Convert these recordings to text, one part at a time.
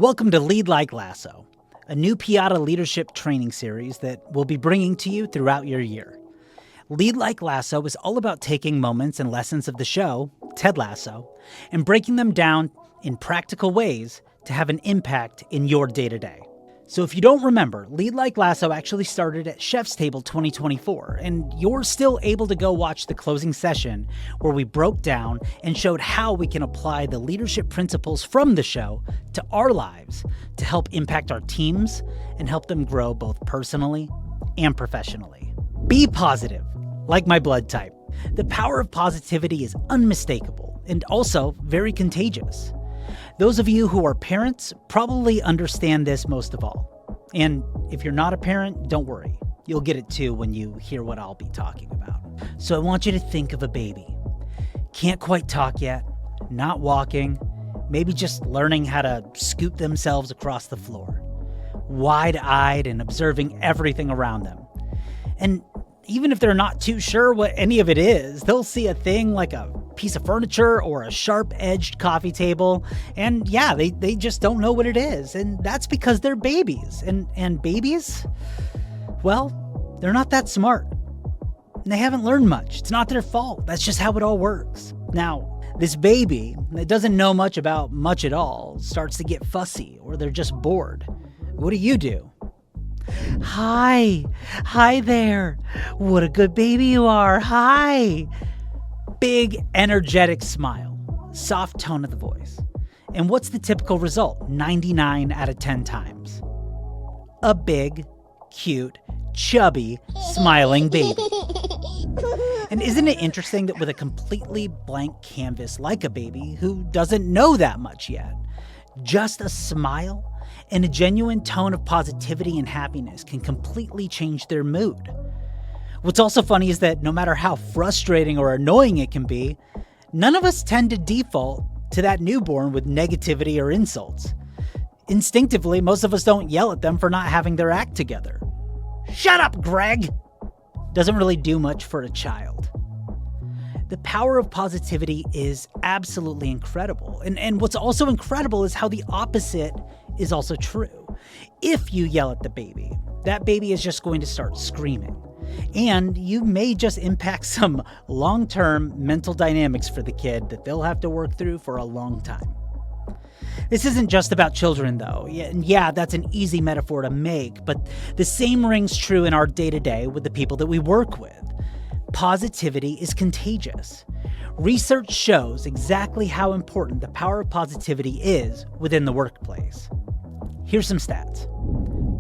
Welcome to Lead Like Lasso, a new Piada leadership training series that we'll be bringing to you throughout your year. Lead Like Lasso is all about taking moments and lessons of the show, Ted Lasso, and breaking them down in practical ways to have an impact in your day-to-day. So if you don't remember, Lead Like Lasso actually started at Chef's Table 2024, and you're still able to go watch the closing session where we broke down and showed how we can apply the leadership principles from the show to our lives to help impact our teams and help them grow both personally and professionally. Be positive, like my blood type. The power of positivity is unmistakable and also very contagious. Those of you who are parents probably understand this most of all. And if you're not a parent, don't worry. You'll get it too when you hear what I'll be talking about. So I want you to think of a baby. Can't quite talk yet, not walking, maybe just learning how to scoot themselves across the floor. Wide-eyed and observing everything around them. And even if they're not too sure what any of it is, they'll see a thing like a piece of furniture or a sharp-edged coffee table, and yeah, they just don't know what it is, and that's because they're babies. And babies, well, they're not that smart. They haven't learned much. It's not their fault. That's just how it all works. Now, this baby that doesn't know much about much at all starts to get fussy, or they're just bored. What do? Hi there. What a good baby you are. Hi. Big, energetic smile, soft tone of the voice. And what's the typical result 99 out of 10 times? A big, cute, chubby, smiling baby. And isn't it interesting that with a completely blank canvas like a baby who doesn't know that much yet, just a smile and a genuine tone of positivity and happiness can completely change their mood? What's also funny is that no matter how frustrating or annoying it can be, none of us tend to default to that newborn with negativity or insults. Instinctively, most of us don't yell at them for not having their act together. Shut up, Greg! Doesn't really do much for a child. The power of positivity is absolutely incredible. And what's also incredible is how the opposite is also true. If you yell at the baby, that baby is just going to start screaming. And you may just impact some long-term mental dynamics for the kid that they'll have to work through for a long time. This isn't just about children, though. Yeah, that's an easy metaphor to make, but the same rings true in our day-to-day with the people that we work with. Positivity is contagious. Research shows exactly how important the power of positivity is within the workplace. Here's some stats.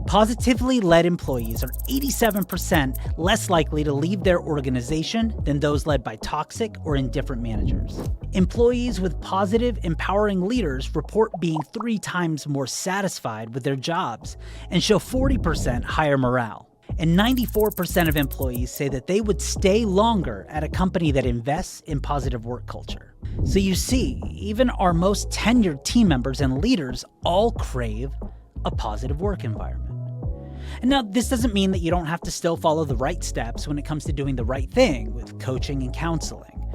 Positively led employees are 87% less likely to leave their organization than those led by toxic or indifferent managers. Employees with positive, empowering leaders report being 3 times more satisfied with their jobs and show 40% higher morale. And 94% of employees say that they would stay longer at a company that invests in positive work culture. So you see, even our most tenured team members and leaders all crave a positive work environment. And now, this doesn't mean that you don't have to still follow the right steps when it comes to doing the right thing with coaching and counseling,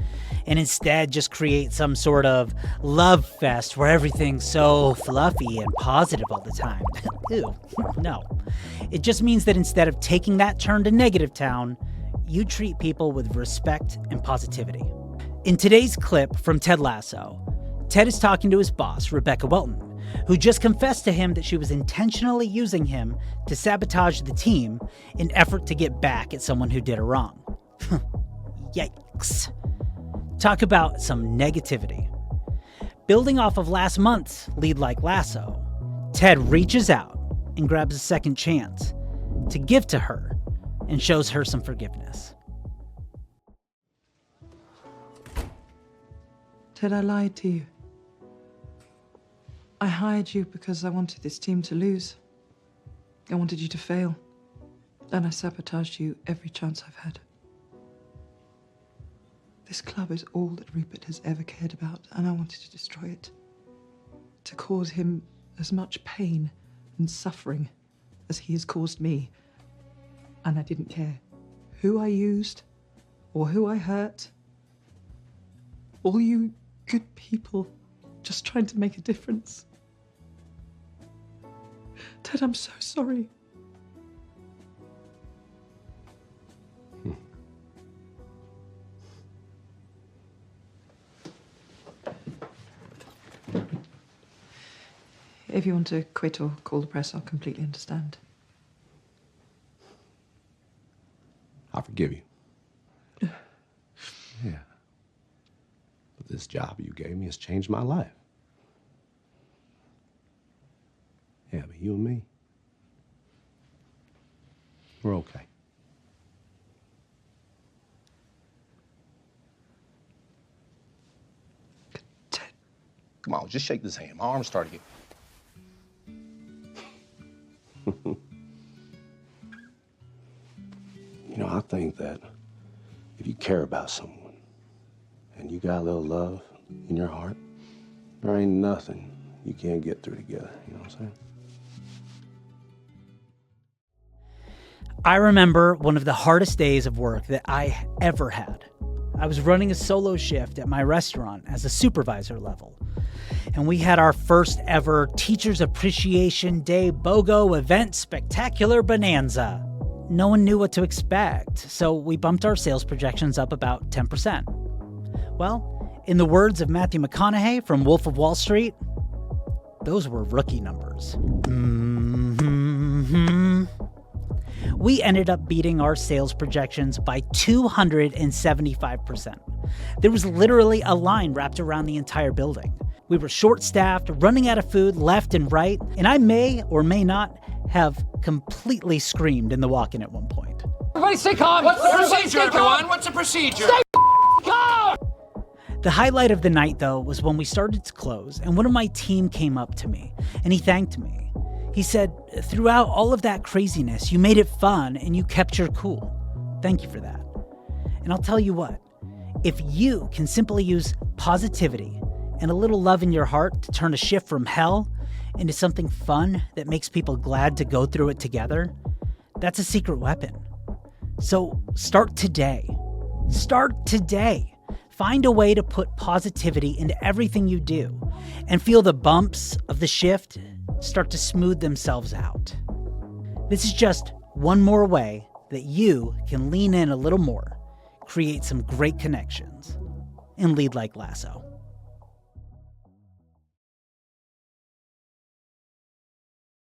and instead just create some sort of love fest where everything's so fluffy and positive all the time. Ew, no. It just means that instead of taking that turn to negative town, you treat people with respect and positivity. In today's clip from Ted Lasso, Ted is talking to his boss, Rebecca Welton, who just confessed to him that she was intentionally using him to sabotage the team in effort to get back at someone who did her wrong. Yikes. Talk about some negativity. Building off of last month's Lead Like Lasso, Ted reaches out and grabs a second chance to give to her and shows her some forgiveness. Ted, I lied to you. I hired you because I wanted this team to lose. I wanted you to fail. And I sabotaged you every chance I've had. This club is all that Rupert has ever cared about, and I wanted to destroy it. To cause him as much pain and suffering as he has caused me. And I didn't care who I used or who I hurt. All you good people just trying to make a difference. Ted, I'm so sorry. If you want to quit or call the press, I'll completely understand. I forgive you. Yeah. But this job you gave me has changed my life. Yeah, but you and me, we're okay. Ted. Come on, just shake this hand. My arm's starting to get... You know, I think that if you care about someone and you got a little love in your heart, there ain't nothing you can't get through together. You know what I'm saying? I remember one of the hardest days of work that I ever had. I was running a solo shift at my restaurant as a supervisor level. And we had our first ever Teachers Appreciation Day BOGO event spectacular bonanza. No one knew what to expect, so we bumped our sales projections up about 10%. Well, in the words of Matthew McConaughey from Wolf of Wall Street, those were rookie numbers. We ended up beating our sales projections by 275%. There was literally a line wrapped around the entire building. We were short-staffed, running out of food left and right, and I may or may not have completely screamed in the walk-in at one point. Everybody stay calm! What's the procedure, everyone? What's the procedure? Stay calm! The highlight of the night, though, was when we started to close, and one of my team came up to me, and he thanked me. He said, "Throughout all of that craziness, you made it fun, and you kept your cool. Thank you for that." And I'll tell you what, if you can simply use positivity and a little love in your heart to turn a shift from hell into something fun that makes people glad to go through it together, that's a secret weapon. So start today. Start today. Find a way to put positivity into everything you do and feel the bumps of the shift start to smooth themselves out. This is just one more way that you can lean in a little more, create some great connections, and lead like Lasso.